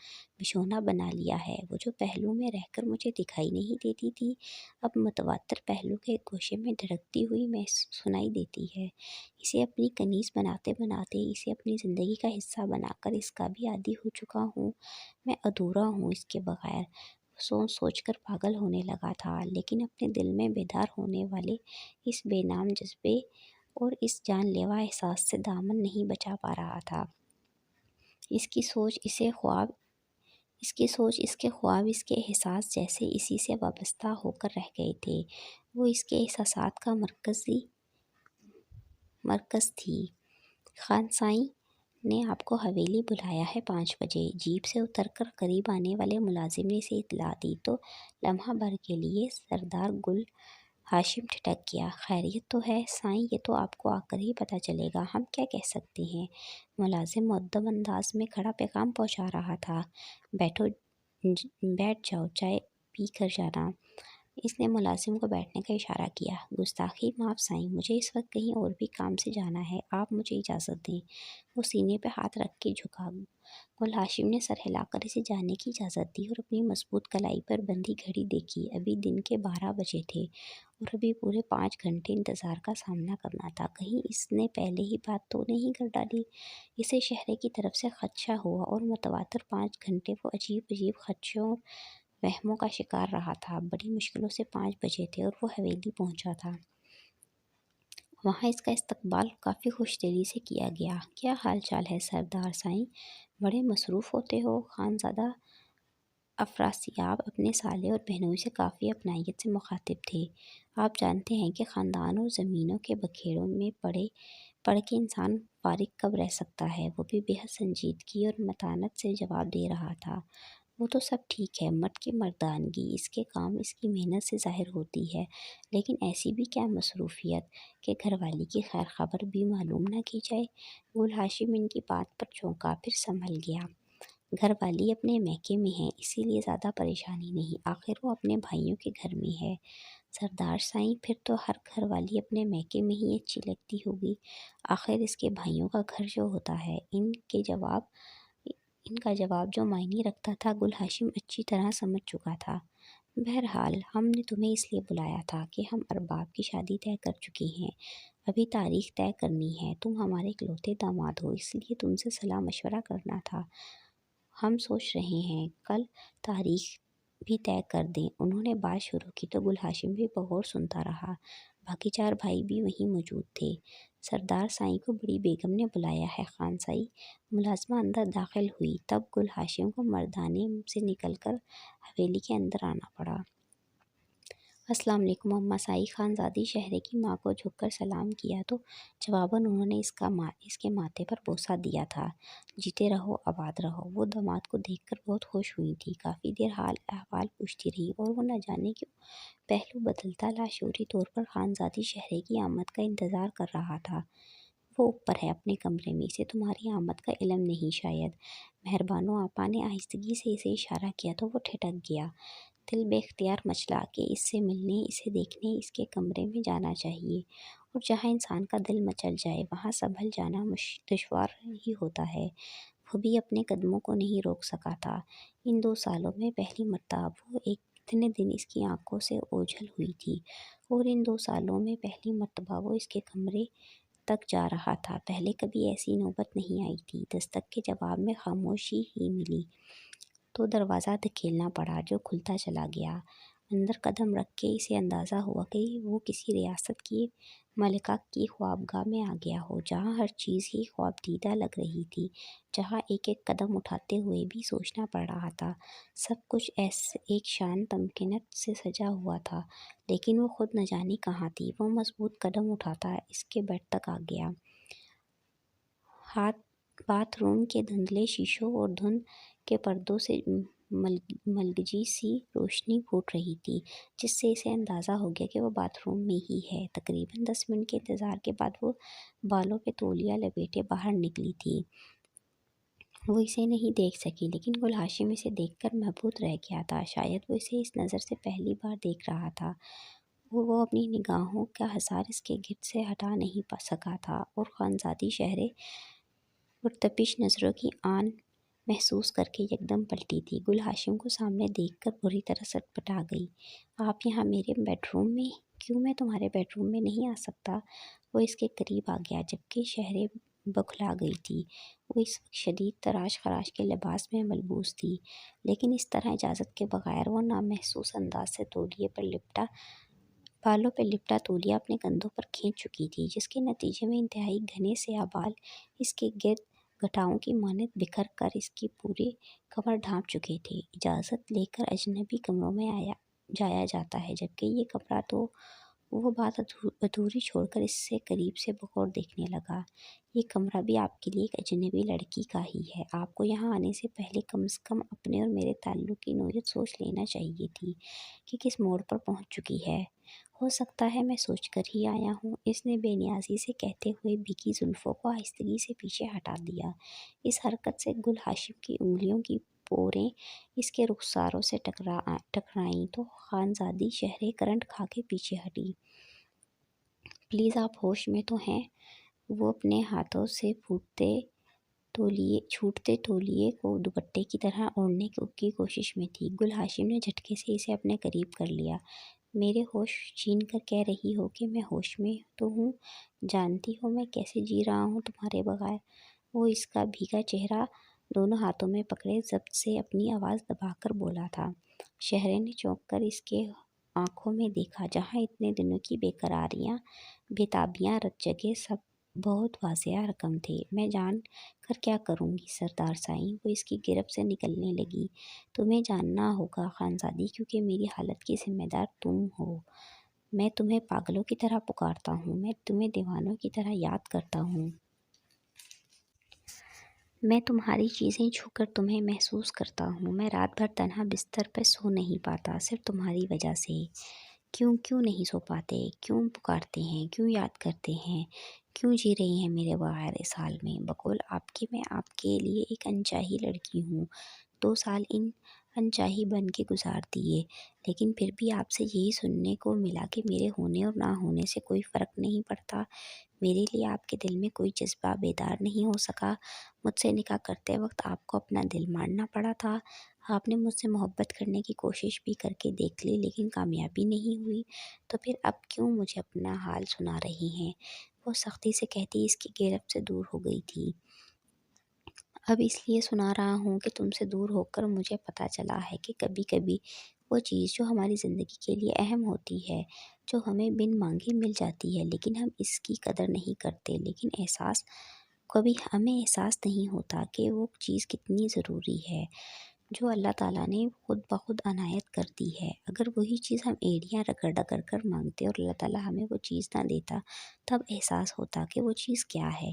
بچھونا بنا لیا ہے۔ وہ جو پہلو میں رہ کر مجھے دکھائی نہیں دیتی تھی، اب متواتر پہلو کے ایک گوشے میں دھڑکتی ہوئی میں سنائی دیتی ہے۔ اسے اپنی کنیز بناتے بناتے، اسے اپنی زندگی کا حصہ بنا کر اس کا بھی عادی ہو چکا ہوں۔ میں ادھورا ہوں اس کے بغیر۔ سوچ سوچ کر پاگل ہونے لگا تھا، لیکن اپنے دل میں بیدار ہونے والے اس بے نام جذبے اور اس جان لیوا احساس سے دامن نہیں بچا پا رہا تھا۔ اس کی سوچ اس کے خواب اس کے احساس جیسے اسی سے وابستہ ہو کر رہ گئے تھے۔ وہ اس کے احساسات کا مرکز تھی۔ خان سائیں نے آپ کو حویلی بلایا ہے 5 بجے۔ جیپ سے اتر کر قریب آنے والے ملازم نے اسے اطلاع دی تو لمحہ بھر کے لیے سردار گل ہاشم ٹھٹک گیا۔ خیریت تو ہے سائیں؟ یہ تو آپ کو آ کر ہی پتہ چلے گا، ہم کیا کہہ سکتے ہیں؟ ملازم مؤدب انداز میں کھڑا پیغام پہنچا رہا تھا۔ بیٹھ جاؤ، چائے پی کر جانا۔ اس نے ملازم کو بیٹھنے کا اشارہ کیا۔ گستاخی معاف سائیں، مجھے اس وقت کہیں اور بھی کام سے جانا ہے، آپ مجھے اجازت دیں۔ وہ سینے پہ ہاتھ رکھ کے جھکا۔ گل ہاشم نے سر ہلا کر اسے جانے کی اجازت دی اور اپنی مضبوط کلائی پر بندھی گھڑی دیکھی۔ ابھی دن کے 12 بجے تھے اور ابھی پورے 5 گھنٹے انتظار کا سامنا کرنا تھا۔ کہیں اس نے پہلے ہی بات تو نہیں کر ڈالی؟ اسے شہرے کی طرف سے خدشہ ہوا اور متواتر 5 گھنٹے وہ عجیب خدشوں اور وہموں کا شکار رہا تھا۔ بڑی مشکلوں سے 5 بجے تھے اور وہ حویلی پہنچا تھا۔ وہاں اس کا استقبال کافی خوش دلی سے کیا گیا۔ کیا حال چال ہے سردار سائیں؟ بڑے مصروف ہوتے ہو؟ خانزادہ افراسیاب اپنے سالے اور بہنوئی سے کافی اپنائیت سے مخاطب تھے۔ آپ جانتے ہیں کہ خاندان اور زمینوں کے بکھیڑوں میں پڑ کے انسان فارغ کب رہ سکتا ہے؟ وہ بھی بے حد سنجیدگی اور متانت سے جواب دے رہا تھا۔ وہ تو سب ٹھیک ہے، مرد کی مردانگی اس کے کام اس کی محنت سے ظاہر ہوتی ہے، لیکن ایسی بھی کیا مصروفیت کہ گھر والی کی خیر خبر بھی معلوم نہ کی جائے؟ گل ہاشم ان کی بات پر چونکا، پھر سنبھل گیا۔ گھر والی اپنے میکے میں ہے، اسی لیے زیادہ پریشانی نہیں، آخر وہ اپنے بھائیوں کے گھر میں ہے۔ سردار سائیں، پھر تو ہر گھر والی اپنے میکے میں ہی اچھی لگتی ہوگی، آخر اس کے بھائیوں کا گھر جو ہوتا ہے۔ ان کا جواب جو معنی رکھتا تھا گل ہاشم اچھی طرح سمجھ چکا تھا۔ بہرحال ہم نے تمہیں اس لیے بلایا تھا کہ ہم ارباب کی شادی طے کر چکے ہیں، ابھی تاریخ طے کرنی ہے۔ تم ہمارے اکلوتے داماد ہو، اس لیے تم سے صلاح مشورہ کرنا تھا۔ ہم سوچ رہے ہیں کل تاریخ بھی طے کر دیں۔ انہوں نے بات شروع کی تو گل ہاشم بھی بغور سنتا رہا۔ باقی 4 بھائی بھی وہیں موجود تھے۔ سردار سائیں کو بڑی بیگم نے بلایا ہے خان سائیں۔ ملازمہ اندر داخل ہوئی، تب گل ہاشم کو مردانے سے نکل کر حویلی کے اندر آنا پڑا۔ السلام علیکم اماں سائیں۔ خانزادی شہرے کی ماں کو جھک کر سلام کیا تو جواباً انہوں نے اس کے ماتھے پر بوسہ دیا تھا۔ جیتے رہو، آباد رہو۔ وہ داماد کو دیکھ کر بہت خوش ہوئی تھی، کافی دیر حال احوال پوچھتی رہی اور وہ نہ جانے کیوں پہلو بدلتا لاشعوری طور پر خانزادی شہرے کی آمد کا انتظار کر رہا تھا۔ وہ اوپر ہے اپنے کمرے میں، اسے تمہاری آمد کا علم نہیں شاید۔ مہربانو آپا نے آہستگی سے اسے اشارہ کیا تو وہ ٹھٹک گیا۔ دل بے اختیار مچلا کہ اس سے ملنے، اسے دیکھنے اس کے کمرے میں جانا چاہیے، اور جہاں انسان کا دل مچل جائے وہاں سنبھل جانا دشوار ہی ہوتا ہے۔ وہ بھی اپنے قدموں کو نہیں روک سکا تھا۔ ان 2 سالوں میں پہلی مرتبہ وہ اتنے دن اس کی آنکھوں سے اوجھل ہوئی تھی، اور ان 2 سالوں میں پہلی مرتبہ وہ اس کے کمرے تک جا رہا تھا۔ پہلے کبھی ایسی نوبت نہیں آئی تھی۔ دستک کے جواب میں خاموشی ہی ملی تو دروازہ دھکیلنا پڑا جو کھلتا چلا گیا۔ اندر قدم رکھ کے اسے اندازہ ہوا کہ وہ کسی ریاست کی ملکہ کی خوابگاہ میں آ گیا ہو، جہاں ہر چیز ہی خواب دیدہ لگ رہی تھی، جہاں ایک قدم اٹھاتے ہوئے بھی سوچنا پڑ رہا تھا۔ سب کچھ ایک شان تمکنت سے سجا ہوا تھا، لیکن وہ خود نہ جانے کہاں تھی۔ وہ مضبوط قدم اٹھاتا اس کے بیڈ تک آ گیا۔ باتھ روم کے دھندلے شیشوں اور دھند کے پردوں سے ملگجی سی روشنی پھوٹ رہی تھی، جس سے اسے اندازہ ہو گیا کہ وہ باتھ روم میں ہی ہے۔ تقریباً 10 منٹ کے انتظار کے بعد وہ بالوں پہ تولیہ لپیٹے باہر نکلی تھی۔ وہ اسے نہیں دیکھ سکی، لیکن گل ہاشم اسے دیکھ کر مبہوت رہ گیا تھا۔ شاید وہ اسے اس نظر سے پہلی بار دیکھ رہا تھا۔ وہ اپنی نگاہوں کا حصار اس کے گرد سے ہٹا نہیں سکا تھا، اور خانزادی شہرے مرتپش نظروں کی آن محسوس کر کے یکدم پلٹی تھی۔ گل ہاشم کو سامنے دیکھ کر بری طرح سٹپٹا گئی۔ آپ یہاں میرے بیڈ روم میں؟ کیوں میں تمہارے بیڈ روم میں نہیں آ سکتا؟ وہ اس کے قریب آ گیا، جبکہ شہرے بکھلا گئی تھی۔ وہ اس وقت شدید تراش خراش کے لباس میں ملبوس تھی، لیکن اس طرح اجازت کے بغیر وہ نامحسوس انداز سے تولیے پر لپٹا بالوں پہ لپٹا تولیہ اپنے کندھوں پر کھینچ چکی تھی، جس کے نتیجے میں انتہائی گھنے سیاہ بال اس کے گرد گٹھاؤں کی مانند بکھر کر اس کی پوری کمر ڈھانپ چکے تھے۔ اجازت لے کر اجنبی کمروں میں جایا جاتا ہے، جبکہ یہ کمرہ تو وہ بات ادھوری چھوڑ کر اس سے قریب سے بغور دیکھنے لگا۔ یہ کمرہ بھی آپ کے لیے ایک اجنبی لڑکی کا ہی ہے۔ آپ کو یہاں آنے سے پہلے کم از کم اپنے اور میرے تعلق کی نوعیت سوچ لینا چاہیے تھی کہ کس موڑ پر پہنچ چکی ہے۔ ہو سکتا ہے میں سوچ کر ہی آیا ہوں، اس نے بے نیازی سے کہتے ہوئے بھیگی زلفوں کو آہستگی سے پیچھے ہٹا دیا۔ اس حرکت سے گل ہاشم کی انگلیوں کی پوریں اس کے رخساروں سے ٹکرائیں تو خانزادی شہرے کرنٹ کھا کے پیچھے ہٹی۔ پلیز آپ ہوش میں تو ہیں؟ وہ اپنے ہاتھوں سے چھوٹتے تولیے کو دوپٹے کی طرح اوڑھنے کی کوشش میں تھی۔ گل ہاشم نے جھٹکے سے اسے اپنے قریب کر لیا۔ میرے ہوش چھین کر کہہ رہی ہو کہ میں ہوش میں تو ہوں؟ جانتی ہو میں کیسے جی رہا ہوں تمہارے بغیر؟ وہ اس کا بھیگا چہرہ دونوں ہاتھوں میں پکڑے ضبط سے اپنی آواز دبا کر بولا تھا۔ شہرے نے چونک کر اس کے آنکھوں میں دیکھا، جہاں اتنے دنوں کی بے قراریاں، بے تابیاں رت جگہ سب بہت واضح رقم تھے۔ میں جان کر کیا کروں گی سردار سائیں؟ وہ اس کی گرفت سے نکلنے لگی۔ تمہیں جاننا ہوگا خانزادی، کیونکہ میری حالت کی ذمہ دار تم ہو۔ میں تمہیں پاگلوں کی طرح پکارتا ہوں، میں تمہیں دیوانوں کی طرح یاد کرتا ہوں۔ میں تمہاری چیزیں چھو کر تمہیں محسوس کرتا ہوں۔ میں رات بھر تنہا بستر پہ سو نہیں پاتا، صرف تمہاری وجہ سے۔ کیوں نہیں سو پاتے؟ کیوں پکارتے ہیں؟ کیوں یاد کرتے ہیں؟ کیوں جی رہی ہیں میرے بغیر اس حال میں؟ بقول آپ کے میں آپ کے لیے ایک انچاہی لڑکی ہوں۔ 2 سال انچاہی بن کے گزار دیے، لیکن پھر بھی آپ سے یہی سننے کو ملا کہ میرے ہونے اور نہ ہونے سے کوئی فرق نہیں پڑتا۔ میرے لیے آپ کے دل میں کوئی جذبہ بیدار نہیں ہو سکا۔ مجھ سے نکاح کرتے وقت آپ کو اپنا دل مارنا پڑا تھا۔ آپ نے مجھ سے محبت کرنے کی کوشش بھی کر کے دیکھ لی، لیکن کامیابی نہیں ہوئی۔ تو پھر اب کیوں مجھے اپنا حال سنا رہی ہیں؟ وہ سختی سے کہتی اس کی گرفت سے دور ہو گئی تھی۔ اب اس لیے سنا رہا ہوں کہ تم سے دور ہو کر مجھے پتہ چلا ہے کہ کبھی کبھی وہ چیز جو ہماری زندگی کے لیے اہم ہوتی ہے، جو ہمیں بن مانگے مل جاتی ہے، لیکن ہم اس کی قدر نہیں کرتے، لیکن کبھی ہمیں احساس نہیں ہوتا کہ وہ چیز کتنی ضروری ہے، جو اللہ تعالیٰ نے خود بخود عنایت کر دی ہے۔ اگر وہی چیز ہم ایڑیاں رگڑ رگڑ کر مانگتے اور اللہ تعالیٰ ہمیں وہ چیز نہ دیتا، تب احساس ہوتا کہ وہ چیز کیا ہے۔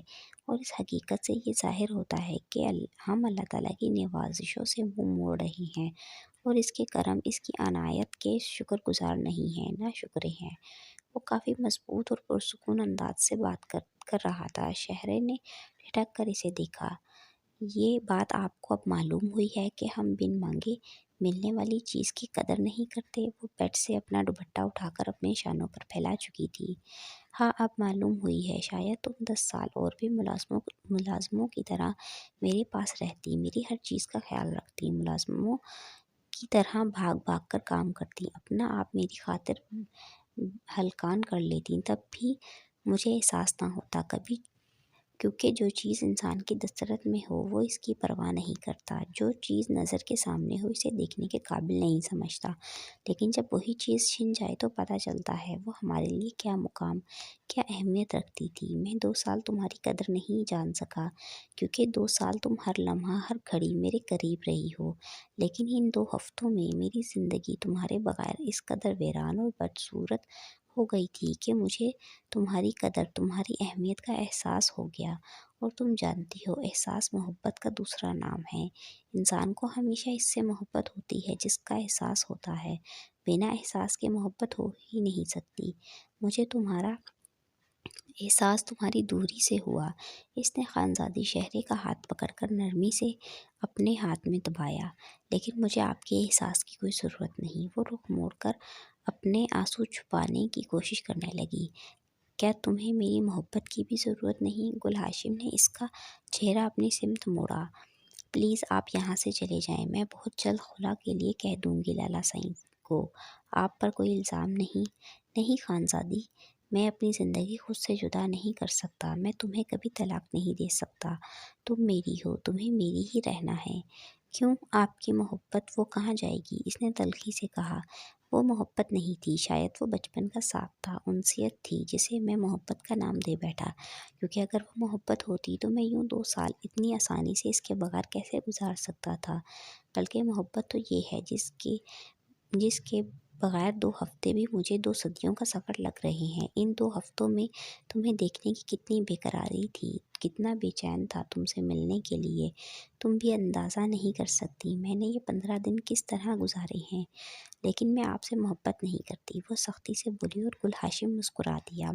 اور اس حقیقت سے یہ ظاہر ہوتا ہے کہ ہم اللہ تعالیٰ کی نوازشوں سے منہ موڑ رہے ہیں اور اس کے کرم، اس کی عنایت کے شکر گزار نہیں ہیں، نہ شکرے ہیں۔ وہ کافی مضبوط اور پرسکون انداز سے بات کر رہا تھا۔ شہرے نے ٹھٹک کر اسے دیکھا۔ یہ بات آپ کو اب معلوم ہوئی ہے کہ ہم بن مانگے ملنے والی چیز کی قدر نہیں کرتے؟ وہ بیڈ سے اپنا دوپٹہ اٹھا کر اپنے شانوں پر پھیلا چکی تھی۔ ہاں اب معلوم ہوئی ہے۔ شاید تم 10 سال اور بھی ملازموں کی طرح میرے پاس رہتی، میری ہر چیز کا خیال رکھتی، ملازموں کی طرح بھاگ بھاگ کر کام کرتی، اپنا آپ میری خاطر ہلکان کر لیتی، تب بھی مجھے احساس نہ ہوتا کبھی، کیونکہ جو چیز انسان کی دسترس میں ہو وہ اس کی پرواہ نہیں کرتا۔ جو چیز نظر کے سامنے ہو اسے دیکھنے کے قابل نہیں سمجھتا، لیکن جب وہی چیز چھن جائے تو پتہ چلتا ہے وہ ہمارے لیے کیا مقام، کیا اہمیت رکھتی تھی۔ میں 2 سال تمہاری قدر نہیں جان سکا، کیونکہ 2 سال تم ہر لمحہ ہر گھڑی میرے قریب رہی ہو، لیکن ان 2 ہفتوں میں میری زندگی تمہارے بغیر اس قدر ویران اور بدصورت ہو گئی تھی کہ مجھے تمہاری قدر، تمہاری اہمیت کا احساس ہو گیا۔ اور تم جانتی ہو احساس محبت کا دوسرا نام ہے۔ انسان کو ہمیشہ اس سے محبت ہوتی ہے جس کا احساس ہوتا ہے، بنا احساس کے محبت ہو ہی نہیں سکتی۔ مجھے تمہارا احساس تمہاری دوری سے ہوا۔ اس نے خانزادی شہرے کا ہاتھ پکڑ کر نرمی سے اپنے ہاتھ میں دبایا۔ لیکن مجھے آپ کے احساس کی کوئی ضرورت نہیں۔ وہ رخ موڑ کر اپنے آنسو چھپانے کی کوشش کرنے لگی۔ کیا تمہیں میری محبت کی بھی ضرورت نہیں؟ گل ہاشم نے اس کا چہرہ اپنی سمت موڑا۔ پلیز آپ یہاں سے چلے جائیں، میں بہت جلد خلا کے لیے کہہ دوں گی لالا سائیں کو۔ آپ پر کوئی الزام نہیں خانزادی، میں اپنی زندگی خود سے جدا نہیں کر سکتا، میں تمہیں کبھی طلاق نہیں دے سکتا، تم میری ہو، تمہیں میری ہی رہنا ہے۔ کیوں؟ آپ کی محبت وہ کہاں جائے گی؟ اس نے تلخی سے کہا۔ وہ محبت نہیں تھی، شاید وہ بچپن کا ساتھ تھا، انسیت تھی جسے میں محبت کا نام دے بیٹھا، کیونکہ اگر وہ محبت ہوتی تو میں یوں 2 سال اتنی آسانی سے اس کے بغیر کیسے گزار سکتا تھا۔ بلکہ محبت تو یہ ہے جس کے بغیر 2 ہفتے بھی مجھے 2 صدیوں کا سفر لگ رہے ہیں۔ ان 2 ہفتوں میں تمہیں دیکھنے کی کتنی بے قراری تھی، کتنا بے چین تھا تم سے ملنے کے لیے، تم بھی اندازہ نہیں کر سکتی میں نے یہ 15 دن کس طرح گزارے ہیں۔ لیکن میں آپ سے محبت نہیں کرتی، وہ سختی سے بولی اور گل ہاشم مسکرا دیا۔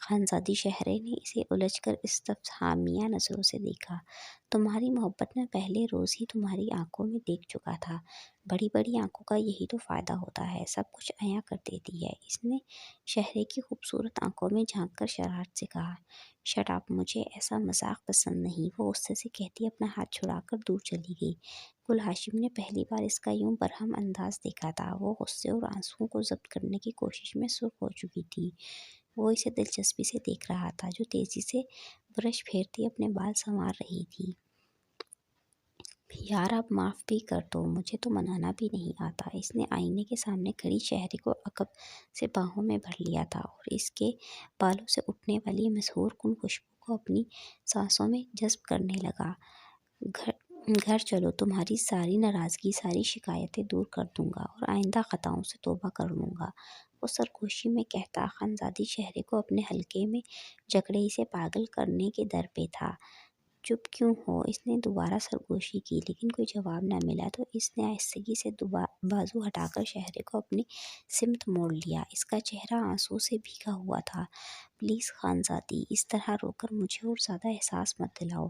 خانزادی شہرے نے اسے الجھ کر استفہامیہ نظروں سے دیکھا۔ تمہاری محبت میں پہلے روز ہی تمہاری آنکھوں میں دیکھ چکا تھا۔ بڑی بڑی آنکھوں کا یہی تو فائدہ ہوتا ہے، سب کچھ عیاں کر دیتی ہے، اس نے شہرے کی خوبصورت آنکھوں میں جھانک کر شرارت سے کہا۔ شٹ اپ، مجھے ایسا مذاق پسند نہیں، وہ غصے سے کہتی اپنا ہاتھ چھڑا کر دور چلی گئی۔ گل ہاشم نے پہلی بار اس کا یوں برہم انداز دیکھا تھا، وہ غصے اور آنسوؤں کو ضبط کرنے کی کوشش میں سرخ ہو چکی تھی۔ وہ اسے دلچسپی سے دیکھ رہا تھا جو تیزی سے برش پھیرتی اپنے بال سنوار رہی تھی۔ یار اب معاف بھی کر دو، مجھے تو منانا بھی نہیں آتا۔ اس نے آئینے کے سامنے کھڑی شہرے کو عقب سے باہوں میں بھر لیا تھا اور اس کے بالوں سے اٹھنے والی مسحور کن خوشبو کو اپنی سانسوں میں جذب کرنے لگا۔ گھر چلو، تمہاری ساری ناراضگی، ساری شکایتیں دور کر دوں گا اور آئندہ خطاؤں سے توبہ کر لوں گا، وہ سرگوشی میں کہتا خانزادی شہرے کو اپنے حلقے میں جکڑے اسے پاگل کرنے کے در پہ تھا۔ چپ کیوں ہو؟ اس نے دوبارہ سرگوشی کی لیکن کوئی جواب نہ ملا تو اس نے آہستگی سے بازو ہٹا کر شہرے کو اپنی سمت موڑ لیا۔ اس کا چہرہ آنسو سے بھیگا ہوا تھا۔ پلیز خانزادی، اس طرح رو کر مجھے اور زیادہ احساس مت دلاؤ،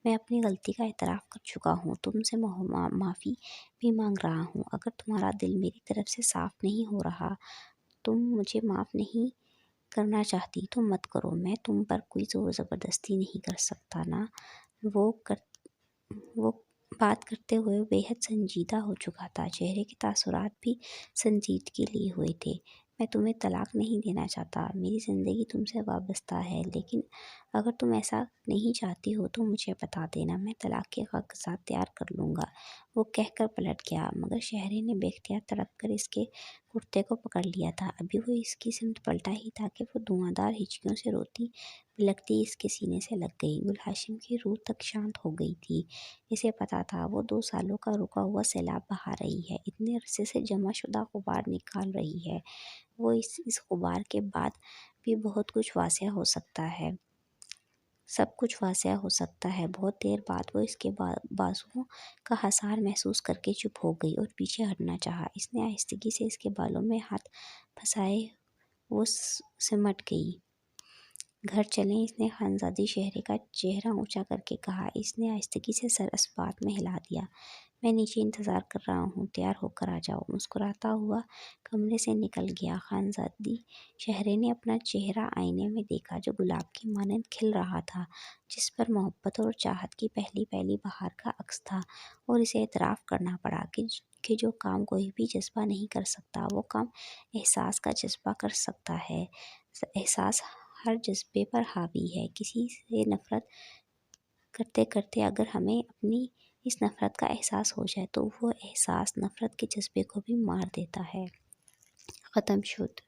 میں اپنی غلطی کا اعتراف کر چکا ہوں، تم سے معافی بھی مانگ رہا ہوں۔ اگر تمہارا دل میری طرف سے صاف نہیں ہو رہا، تم مجھے معاف نہیں کرنا چاہتی تو مت کرو، میں تم پر کوئی زور زبردستی نہیں کر سکتا نا۔ وہ بات کرتے ہوئے بے حد سنجیدہ ہو چکا تھا، چہرے کے تاثرات بھی سنجیدگی لیے ہوئے تھے۔ میں تمہیں طلاق نہیں دینا چاہتا، میری زندگی تم سے وابستہ ہے، لیکن اگر تم ایسا نہیں چاہتی ہو تو مجھے بتا دینا، میں طلاق کے کاغذات تیار کر لوں گا۔ وہ کہہ کر پلٹ گیا مگر شہرے نے بے اختیار تڑپ کر اس کے کرتے کو پکڑ لیا تھا۔ ابھی وہ اس کی سمت پلٹا ہی تھا کہ وہ دھواں دار ہچکیوں سے روتی بلکتی اس کے سینے سے لگ گئی۔ گل ہاشم کی روح تک شانت ہو گئی تھی، اسے پتا تھا وہ 2 سالوں کا رکا ہوا سیلاب بہا رہی ہے، اتنے عرصے سے جمع شدہ غبار نکال رہی ہے۔ وہ اس غبار کے بعد بھی بہت کچھ واضح ہو سکتا ہے، سب کچھ واضح ہو سکتا ہے۔ بہت دیر بعد وہ اس کے بازوؤں کا حصار محسوس کر کے چپ ہو گئی اور پیچھے ہٹنا چاہا۔ اس نے آہستگی سے اس کے بالوں میں ہاتھ پھنسائے، وہ سمٹ گئی۔ گھر چلیں، اس نے خانزادی شہرے کا چہرہ اونچا کر کے کہا۔ اس نے آہستگی سے سر اسبات میں ہلا دیا۔ میں نیچے انتظار کر رہا ہوں، تیار ہو کر آ جاؤ۔ مسکراتا ہوا کمرے سے نکل گیا۔ خانزادی شہرے نے اپنا چہرہ آئینے میں دیکھا جو گلاب کی مانند کھل رہا تھا، جس پر محبت اور چاہت کی پہلی پہلی بہار کا عکس تھا، اور اسے اعتراف کرنا پڑا کہ جو کام کوئی بھی جذبہ نہیں کر سکتا وہ کام احساس کا جذبہ کر سکتا ہے۔ احساس ہر جذبے پر حاوی ہے۔ کسی سے نفرت کرتے کرتے اگر ہمیں اپنی اس نفرت کا احساس ہو جائے تو وہ احساس نفرت کے جذبے کو بھی مار دیتا ہے۔ ختم شد۔